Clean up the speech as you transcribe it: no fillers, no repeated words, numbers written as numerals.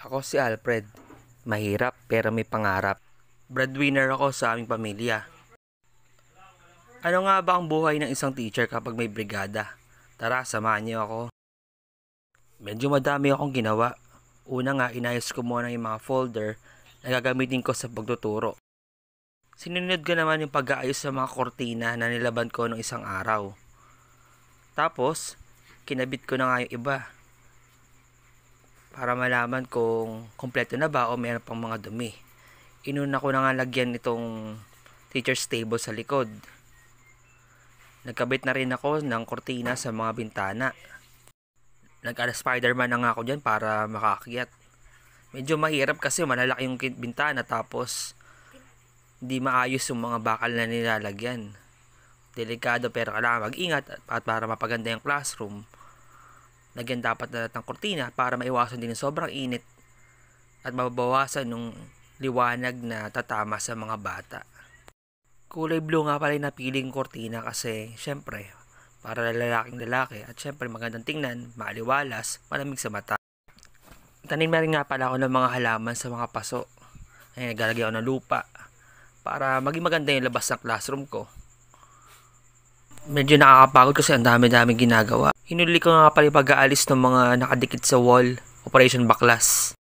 Ako si Alfred. Mahirap pero may pangarap. Breadwinner ako sa aming pamilya. Ano nga ba ang buhay ng isang teacher kapag may brigada? Tara, samahan niyo ako. Medyo madami akong ginawa. Una nga, inayos ko muna yung mga folder na gagamitin ko sa pagtuturo. Sinunod ko naman yung pag-aayos sa mga kortina na nilaban ko nung isang araw. Tapos, kinabit ko na nga yung iba para malaman kung kompleto na ba o meron pang mga dumi. Inuna ko na nga lagyan itong teacher's table sa likod. Nagkabit na rin ako ng kortina sa mga bintana. Nag-Spiderman na nga ako dyan para makaakyat. Medyo mahirap kasi malalaki yung bintana tapos hindi maayos yung mga bakal na nilalagyan. Delikado pero kailangan mag-ingat at para mapaganda yung classroom. Lagyan dapat na ng kortina para maiwasan din yung sobrang init at mababawasan yung liwanag na tatama sa mga bata. Kulay blue nga pala yung napiling kortina kasi syempre para lalaking lalaki at syempre magandang tingnan, maaliwalas, malamig sa mata. Tanim na rin nga pala ako ng mga halaman sa mga paso. Naglalagay ako ng lupa para maging maganda yung labas ng classroom ko. Medyo nakakapagod kasi ang dami-dami ginagawa. Hinuli ko nga pala yung pag-aalis ng mga nakadikit sa wall, Operation Baklas.